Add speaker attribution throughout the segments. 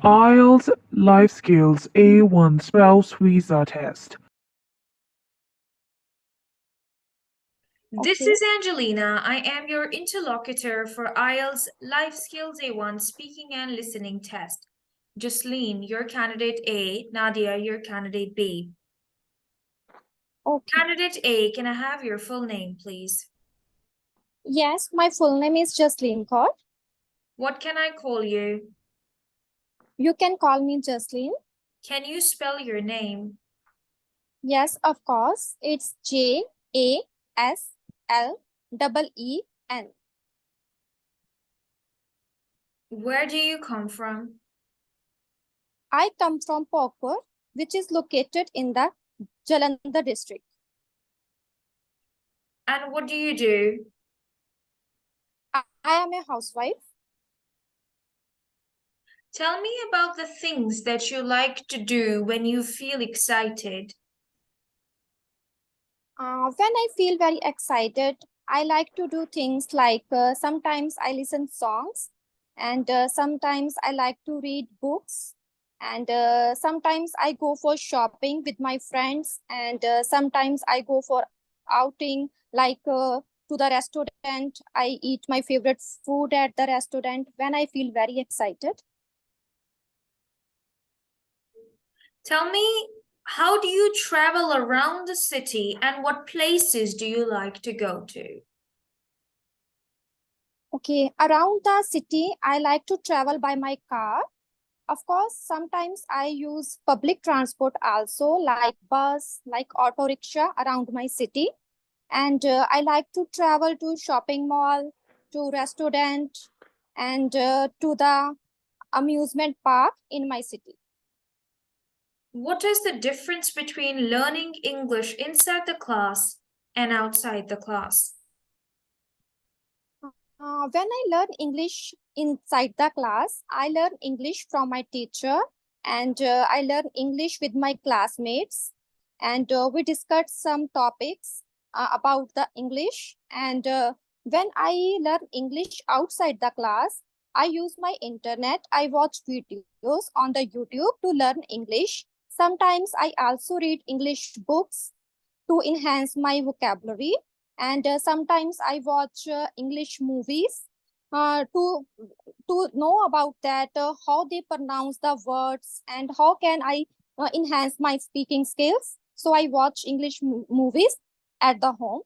Speaker 1: IELTS Life Skills A1 Spouse Visa Test.
Speaker 2: This
Speaker 3: Okay.
Speaker 2: is Angelina. I am your interlocutor for IELTS Life Skills A1 Speaking and Listening Test. Jocelyn, your candidate A. Nadia, your candidate B.
Speaker 3: Okay.
Speaker 2: Candidate A, can I have your full name, please?
Speaker 3: Yes, my full name is Jasleen Kaur.
Speaker 2: What can I call you?
Speaker 3: You can call me Jasleen.
Speaker 2: Can you spell your name?
Speaker 3: Yes, of course. It's JASLEEN.
Speaker 2: Where do you come from?
Speaker 3: I come from Pokpur, which is located in the Jalandhar district.
Speaker 2: And what do you do?
Speaker 3: I am a housewife.
Speaker 2: Tell me about the things that you like to do when you feel excited.
Speaker 3: When I feel very excited, I like to do things like sometimes I listen songs, and sometimes I like to read books, and sometimes I go for shopping with my friends, and sometimes I go for outing like to the restaurant. I eat my favorite food at the restaurant when I feel very excited.
Speaker 2: Tell me, how do you travel around the city and what places do you like to go to?
Speaker 3: Okay, around the city, I like to travel by my car. Of course, sometimes I use public transport also, like bus, like auto rickshaw around my city. And I like to travel to shopping mall, to restaurant, and to the amusement park in my city.
Speaker 2: What is the difference between learning English inside the class and outside the class?
Speaker 3: When I learn English inside the class, I learn English from my teacher, and I learn English with my classmates, and we discuss some topics about the English. And when I learn English outside the class, I use my internet. I watch videos on the YouTube to learn English. Sometimes I also read English books to enhance my vocabulary. And sometimes I watch English movies to know about that how they pronounce the words and how can I enhance my speaking skills. So I watch English movies at the home.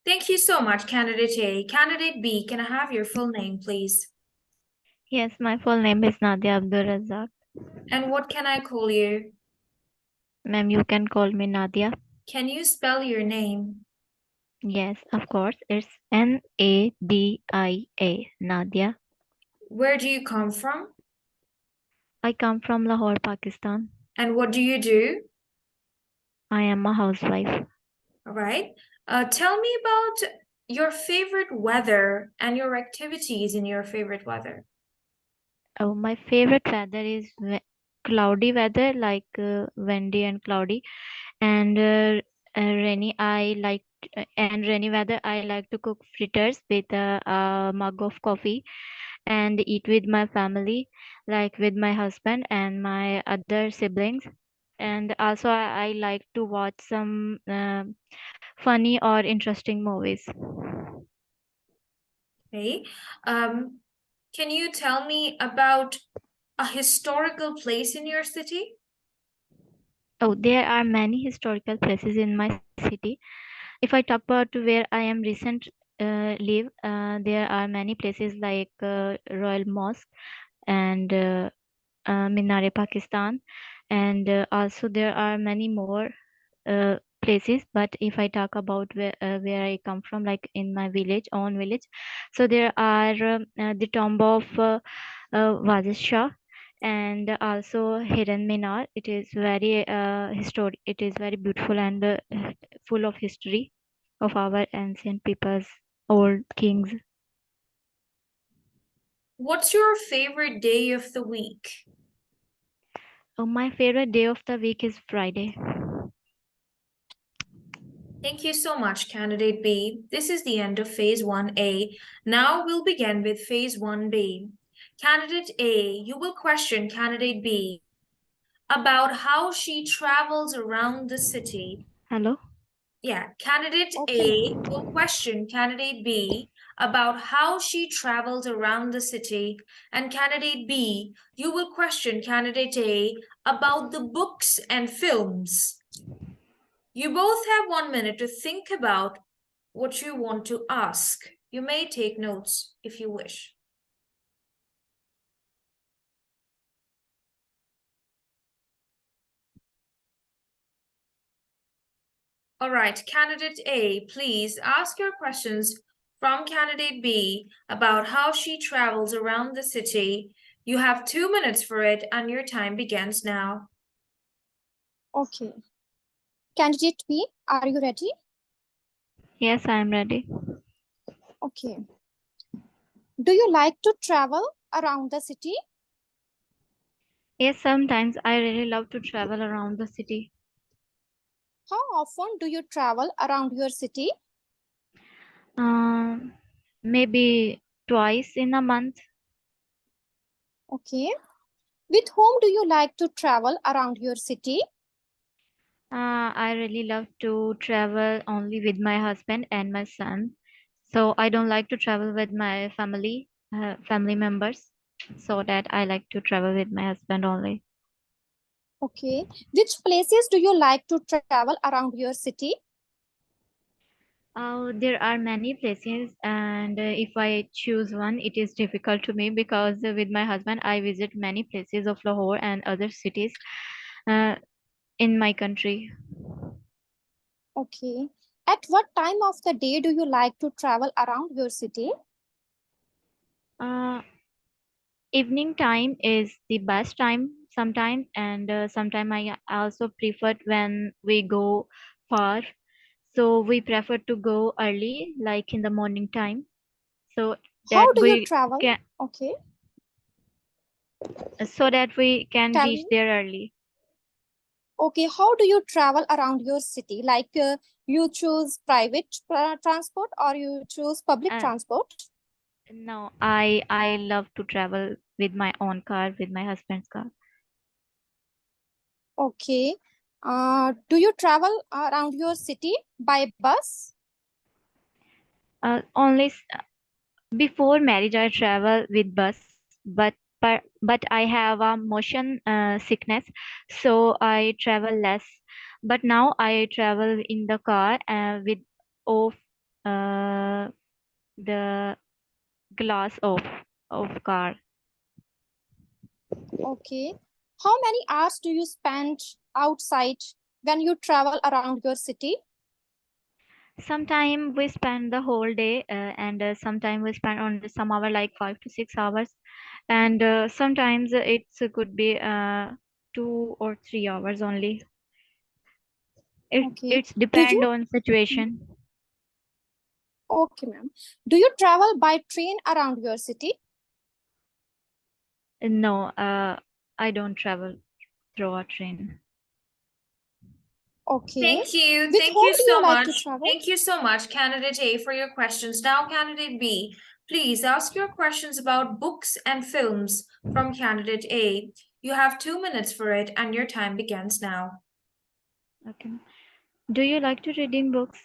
Speaker 2: Thank you so much, Candidate A. Candidate B, can I have your full name, please?
Speaker 4: Yes, my full name is Nadia Abdul Razak.
Speaker 2: And what can I call you?
Speaker 4: Ma'am, you can call me Nadia.
Speaker 2: Can you spell your name?
Speaker 4: Yes, of course. It's Nadia, Nadia.
Speaker 2: Where do you come from?
Speaker 4: I come from Lahore, Pakistan.
Speaker 2: And what do you do?
Speaker 4: I am a housewife.
Speaker 2: All right. Tell me about your favorite weather and your activities in your favorite weather.
Speaker 4: Oh, my favorite weather is cloudy weather, like windy and cloudy, and rainy. And rainy weather. I like to cook fritters with a mug of coffee and eat with my family, like with my husband and my other siblings. And also, I like to watch some funny or interesting movies.
Speaker 2: Okay. Can you tell me about a historical place in your city?
Speaker 4: Oh, there are many historical places in my city. If I talk about where I am recent live, there are many places like Royal Mosque and Minare, Pakistan, and also there are many more places. But if I talk about where I come from, like in my own village, so there are the tomb of Wazir Shah and also Hidden Minar. It is very historic. It is very beautiful and full of history of our ancient peoples, old kings.
Speaker 2: What's your favorite day of the week?
Speaker 4: My favorite day of the week is Friday.
Speaker 2: Thank you so much, Candidate B. This is the end of Phase 1A. Now we'll begin with Phase 1B. Candidate A, you will question candidate B about how she travels around the city.
Speaker 4: Hello?
Speaker 2: Yeah, candidate
Speaker 3: Okay,
Speaker 2: A will question candidate B about how she travels around the city, and candidate B, you will question candidate A about the books and films. You both have 1 minute to think about what you want to ask. You may take notes if you wish. All right, candidate A, please ask your questions from candidate B about how she travels around the city. You have 2 minutes for it, and your time begins now.
Speaker 3: okay. Candidate B, are you ready?
Speaker 4: Yes, I am ready.
Speaker 3: Okay. Do you like to travel around the city?
Speaker 4: Yes, sometimes I really love to travel around the city.
Speaker 3: How often do you travel around your city?
Speaker 4: Maybe twice in a month.
Speaker 3: Okay. With whom do you like to travel around your city?
Speaker 4: I really love to travel only with my husband and my son. So I don't like to travel with my family members. So that I like to travel with my husband only.
Speaker 3: Okay. Which places do you like to travel around your city?
Speaker 4: There are many places, and if I choose one, it is difficult to me because with my husband, I visit many places of Lahore and other cities uh, in my country.
Speaker 3: Okay. At what time of the day do you like to travel around your city?
Speaker 4: Uh, Evening time is the best time sometimes, and sometimes I also prefer when we go far. So we prefer to go early, like in the morning time, so that
Speaker 3: How do you
Speaker 4: we
Speaker 3: travel?
Speaker 4: can
Speaker 3: Okay. Tell
Speaker 4: reach
Speaker 3: me.
Speaker 4: there early.
Speaker 3: Okay. How do you travel around your city? Like you choose private transport or you choose public
Speaker 4: Uh,
Speaker 3: transport?
Speaker 4: no, I love to travel with my own car, with my husband's car.
Speaker 3: Okay. Do you travel around your city by bus?
Speaker 4: Only before marriage, I travel with bus, but I have a motion sickness, so I travel less. But now I travel in the car with off uh, the glass of car.
Speaker 3: Okay. How many hours do you spend outside when you travel around your city?
Speaker 4: Sometimes we spend the whole day, and sometimes we spend only some hour, like 5 to 6 hours, and sometimes it could be 2 or 3 hours only.
Speaker 3: Okay.
Speaker 4: It's
Speaker 3: Do you?
Speaker 4: depend on situation.
Speaker 3: Okay, ma'am. Do you travel by train around your city?
Speaker 4: No, I don't travel through a train.
Speaker 3: Okay.
Speaker 2: Thank you.
Speaker 3: With
Speaker 2: Thank
Speaker 3: whom
Speaker 2: you
Speaker 3: do you
Speaker 2: so
Speaker 3: like
Speaker 2: much.
Speaker 3: to travel?
Speaker 2: Thank you so much, candidate A, for your questions. Now, candidate B, please ask your questions about books and films from candidate A. You have 2 minutes for it, and your time begins now.
Speaker 4: Okay. Do you like to reading books?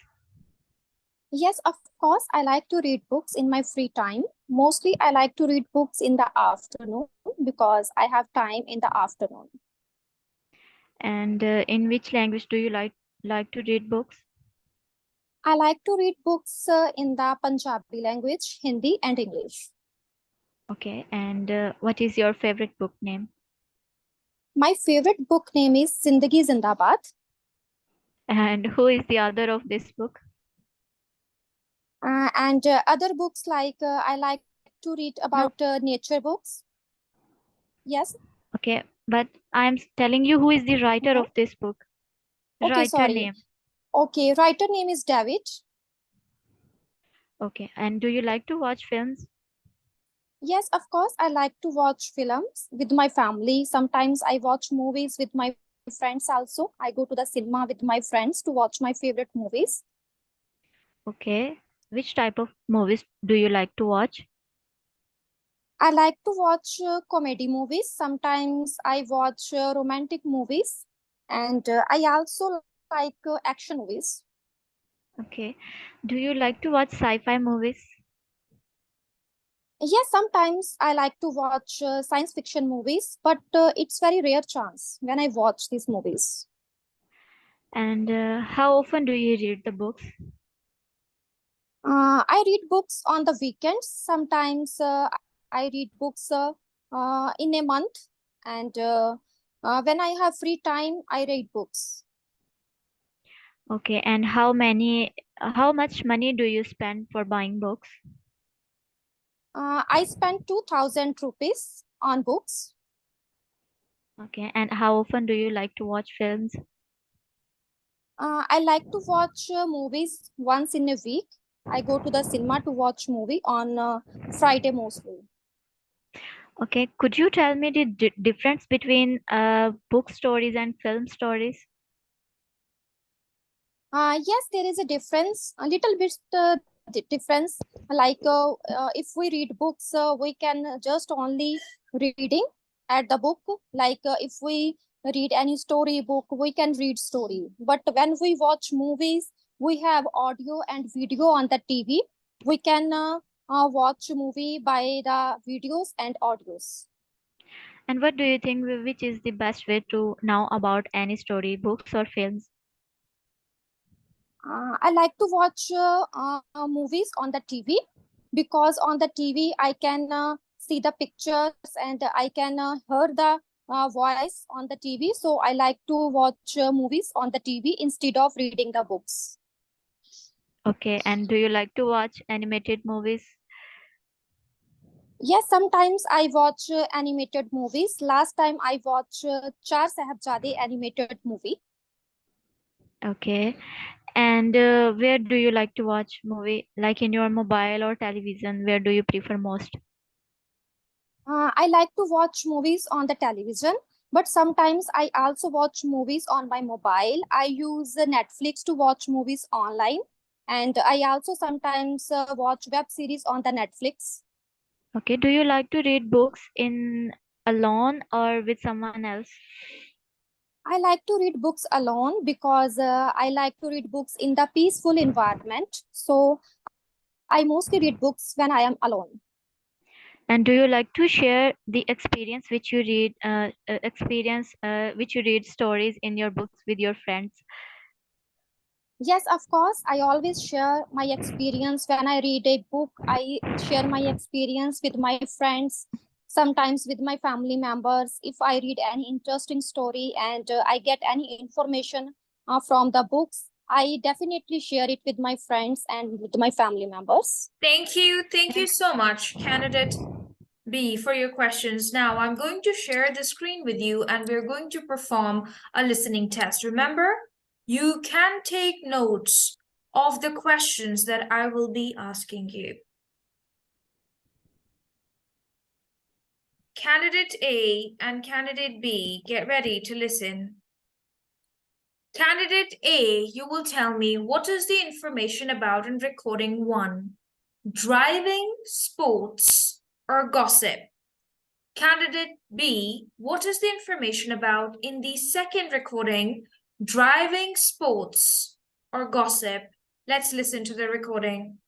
Speaker 3: Yes, of course. I like to read books in my free time. Mostly, I like to read books in the afternoon because I have time in the afternoon.
Speaker 4: And in which language do you like to read books?
Speaker 3: I like to read books in the Punjabi language, Hindi, and English.
Speaker 4: Okay. And what is your favorite book name?
Speaker 3: My favorite book name is Zindagi Zindabad.
Speaker 4: And who is the author of this book?
Speaker 3: And other books like I like to read
Speaker 4: No.
Speaker 3: about nature books. Yes.
Speaker 4: Okay. But I'm telling you who is the writer
Speaker 3: Okay.
Speaker 4: of this book.
Speaker 3: Okay,
Speaker 4: Writer
Speaker 3: sorry.
Speaker 4: name.
Speaker 3: Okay, writer name is David.
Speaker 4: Okay. And do you like to watch films?
Speaker 3: Yes, of course, I like to watch films with my family. Sometimes I watch movies with my friends also. I go to the cinema with my friends to watch my favorite movies.
Speaker 4: Okay. Which type of movies do you like to watch?
Speaker 3: I like to watch comedy movies. Sometimes I watch romantic movies, and I also like action movies.
Speaker 4: Okay. Do you like to watch sci-fi movies?
Speaker 3: Yes, sometimes I like to watch science fiction movies, but it's very rare chance when I watch these movies.
Speaker 4: And how often do you read the books?
Speaker 3: I read books on the weekends. Sometimes I read books in a month, and when I have free time, I read books.
Speaker 4: Okay. And how much money do you spend for buying books?
Speaker 3: I spend 2,000 rupees on books.
Speaker 4: Okay. And how often do you like to watch films?
Speaker 3: I like to watch movies once in a week. I go to the cinema to watch movie on Friday mostly.
Speaker 4: Okay. Could you tell me the difference between book stories and film stories?
Speaker 3: Yes, there is a difference, a little bit difference. Like if we read books, we can just only reading at the book. Like if we read any story book, we can read story. But when we watch movies, we have audio and video on the TV. We can watch movie by the videos and audios.
Speaker 4: And what do you think which is the best way to know about any story, books or films?
Speaker 3: I like to watch movies on the TV because on the TV I can see the pictures and I can hear the voice on the TV. So I like to watch movies on the TV instead of reading the books.
Speaker 4: Okay. And do you like to watch animated movies?
Speaker 3: Yes, sometimes I watch animated movies. Last time I watched Char Sahibzade animated movie.
Speaker 4: Okay. And where do you like to watch movie? Like in your mobile or television? Where do you prefer most?
Speaker 3: I like to watch movies on the television, but sometimes I also watch movies on my mobile. I use Netflix to watch movies online, and I also sometimes watch web series on the Netflix.
Speaker 4: Okay. Do you like to read books in alone or with someone else?
Speaker 3: I like to read books alone because I like to read books in the peaceful environment. So I mostly read books when I am alone.
Speaker 4: And do you like to share the experience which you read stories in your books with your friends?
Speaker 3: Yes, of course. I always share my experience when I read a book. I share my experience with my friends, sometimes with my family members. If I read any interesting story and I get any information from the books, I definitely share it with my friends and with my family members.
Speaker 2: Thank you. Thank you so much, candidate B, for your questions. Now I'm going to share the screen with you and we're going to perform a listening test. Remember, you can take notes of the questions that I will be asking you. Candidate A and candidate B, get ready to listen. Candidate A, you will tell me what is the information about in recording 1? Driving, sports, or gossip? Candidate B, what is the information about in the second recording? Driving, sports, or gossip? Let's listen to the recording.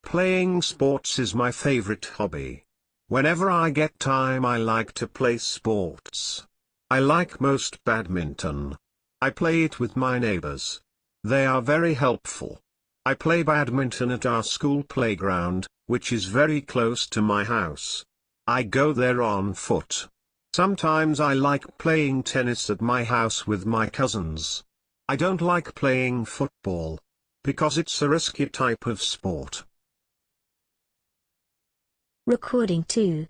Speaker 5: Playing sports is my favorite hobby. Whenever I get time I like to play sports. I like most badminton. I play it with my neighbors. They are very helpful. I play badminton at our school playground, which is very close to my house. I go there on foot. Sometimes I like playing tennis at my house with my cousins. I don't like playing football, because it's a risky type of sport.
Speaker 6: Recording 2.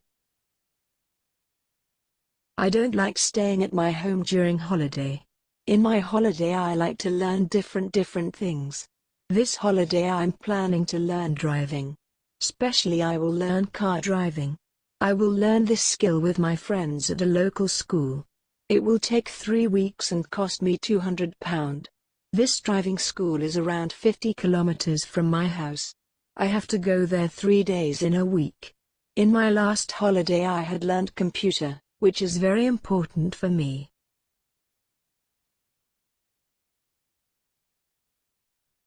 Speaker 6: I don't like staying at my home during holiday. In my holiday I like to learn different things. This holiday I'm planning to learn driving. Especially I will learn car driving. I will learn this skill with my friends at a local school. It will take 3 weeks and cost me £200. This driving school is around 50 kilometers from my house. I have to go there 3 days in a week. In my last holiday I had learned computer, which is very important for me.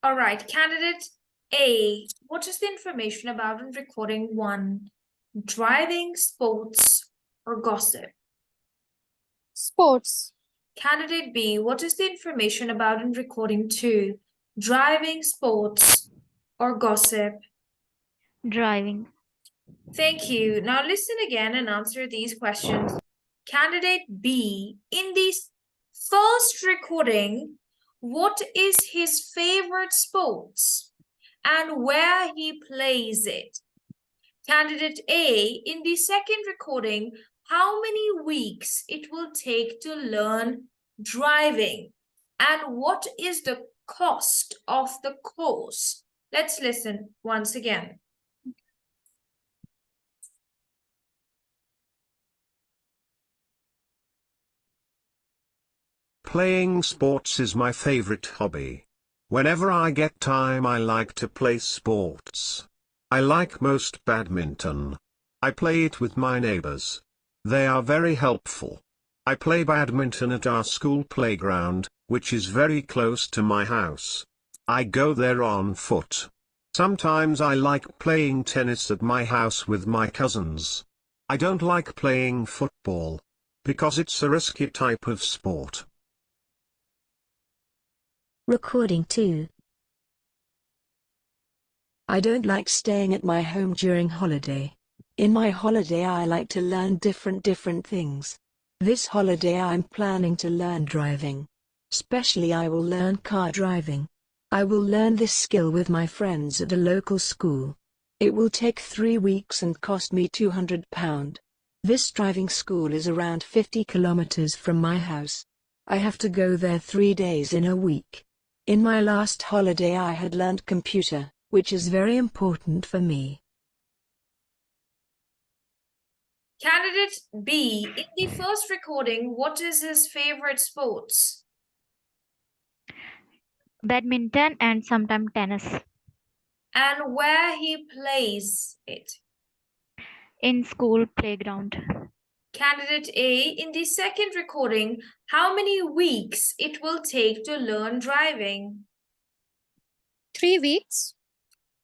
Speaker 2: All right, candidate A, what is the information about in recording 1? Driving, sports, or gossip?
Speaker 3: Sports.
Speaker 2: Candidate B, what is the information about in recording 2? Driving, sports, or gossip?
Speaker 4: Driving.
Speaker 2: Thank you. Now listen again and answer these questions. Candidate B, in this first recording, what is his favorite sports and where he plays it? Candidate A, in the second recording, how many weeks it will take to learn driving and what is the cost of the course? Let's listen once again.
Speaker 5: Playing sports is my favorite hobby. Whenever I get time I like to play sports. I like most badminton. I play it with my neighbors. They are very helpful. I play badminton at our school playground, which is very close to my house. I go there on foot. Sometimes I like playing tennis at my house with my cousins. I don't like playing football, because it's a risky type of sport.
Speaker 6: Recording 2. I don't like staying at my home during holiday. In my holiday I like to learn different things. This holiday I'm planning to learn driving. Especially I will learn car driving. I will learn this skill with my friends at a local school. It will take 3 weeks and cost me £200. This driving school is around 50 kilometers from my house. I have to go there 3 days in a week. In my last holiday I had learned computer, which is very important for me.
Speaker 2: Candidate B, in the first recording, what is his favorite sports?
Speaker 4: Badminton and sometimes tennis.
Speaker 2: And where he plays it?
Speaker 4: In school playground.
Speaker 2: Candidate A, in the second recording, how many weeks it will take to learn driving?
Speaker 3: 3 weeks.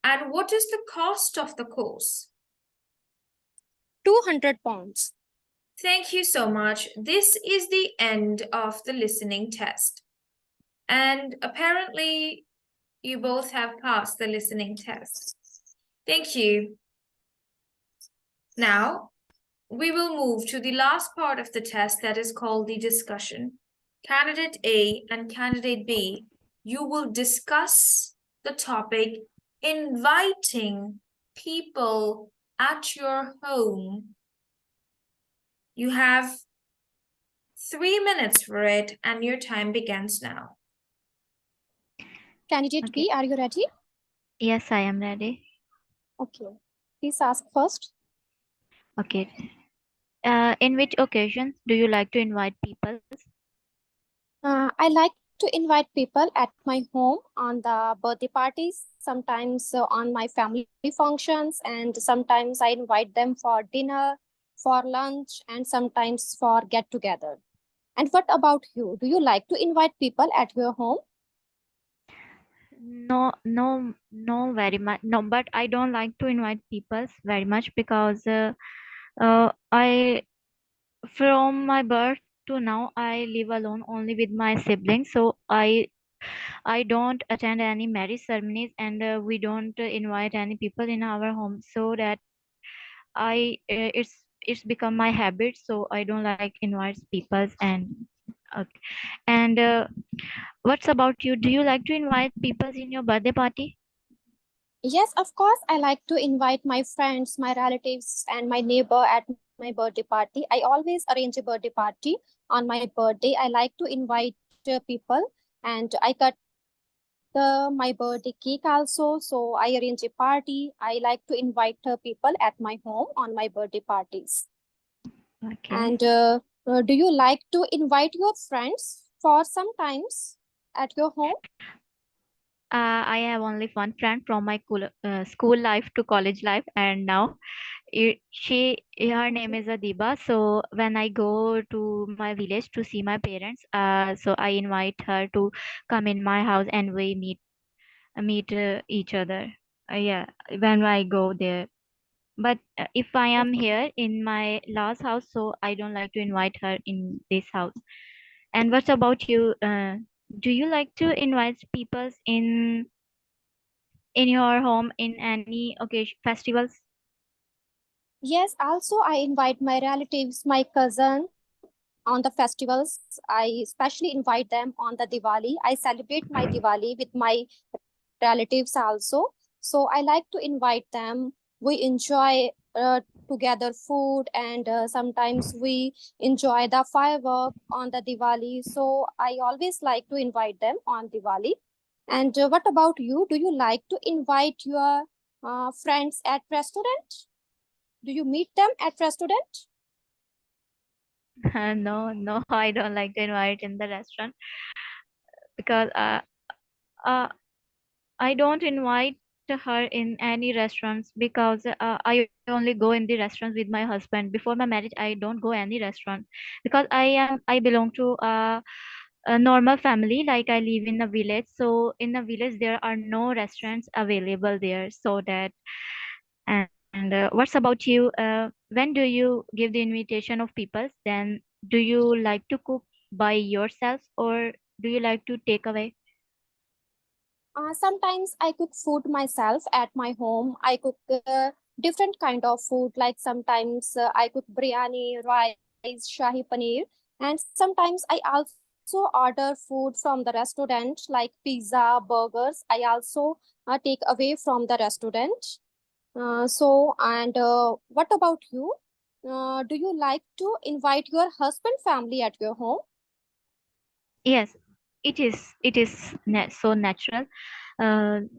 Speaker 2: And what is the cost of the course?
Speaker 3: £200.
Speaker 2: Thank you so much. This is the end of the listening test. And apparently, you both have passed the listening test. Thank you. Now, we will move to the last part of the test that is called the discussion. Candidate A and candidate B, you will discuss the topic inviting people at your home. You have 3 minutes for it and your time begins now.
Speaker 3: Candidate B, are you ready?
Speaker 4: Yes, I am ready.
Speaker 3: Okay. Please ask first.
Speaker 4: Okay. In which occasions do you like to invite people?
Speaker 3: I like to invite people at my home on the birthday parties, sometimes on my family functions, and sometimes I invite them for dinner, for lunch, and sometimes for get-together. And what about you? Do you like to invite people at your home?
Speaker 4: No, very much. No, but I don't like to invite people very much because from my birth to now, I live alone only with my siblings. So I don't attend any marriage ceremonies, and we don't invite any people in our home. So that it's become my habit. So I don't like invite people. And what's about you? Do you like to invite people in your birthday party?
Speaker 3: Yes, of course. I like to invite my friends, my relatives, and my neighbor at my birthday party. I always arrange a birthday party on my birthday. I like to invite people and I cut my birthday cake also. So I arrange a party. I like to invite people at my home on my birthday parties.
Speaker 4: Okay.
Speaker 3: And do you like to invite your friends for sometimes at your home?
Speaker 4: I have only one friend from my school life to college life, and now her name is Adiba. So when I go to my village to see my parents, so I invite her to come in my house and we meet each other. Yeah, when I go there. But if I am here in my last house, so I don't like to invite her in this house. And what about you? Do you like to invite people in your home in any occasion, festivals?
Speaker 3: Yes, also I invite my relatives, my cousin on the festivals. I especially invite them on the Diwali. I celebrate my Diwali with my relatives also. So I like to invite them. We enjoy together food, and sometimes we enjoy the firework on the Diwali. So I always like to invite them on Diwali. And what about you? Do you like to invite your friends at restaurant? Do you meet them at restaurant?
Speaker 4: No, no, I don't like to invite in the restaurant because uh, I don't invite her in any restaurants because I only go in the restaurants with my husband. Before my marriage, I don't go any restaurant because I belong to a normal family. Like I live in a village, so in a village there are no restaurants available there. So that and what's about you? When do you give the invitation of people? Then do you like to cook by yourself or do you like to take away?
Speaker 3: Sometimes I cook food myself at my home. I cook different kind of food. Like sometimes I cook biryani, rice, shahi paneer, and sometimes I also order food from the restaurant like pizza, burgers. I also take away from the restaurant. What about you? Do you like to invite your husband family at your home?
Speaker 4: Yes, so natural.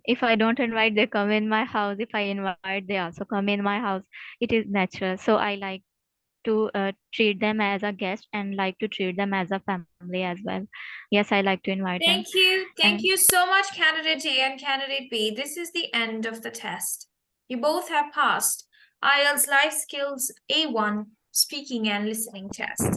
Speaker 4: If I don't invite, they come in my house. If I invite, they also come in my house. It is natural. So I like to treat them as a guest and like to treat them as a family as well. Yes, I like to invite them.
Speaker 2: Thank you.
Speaker 4: And
Speaker 2: Thank you so much, Candidate A and Candidate B. This is the end of the test. You both have passed IELTS Life Skills A1 Speaking and Listening Test.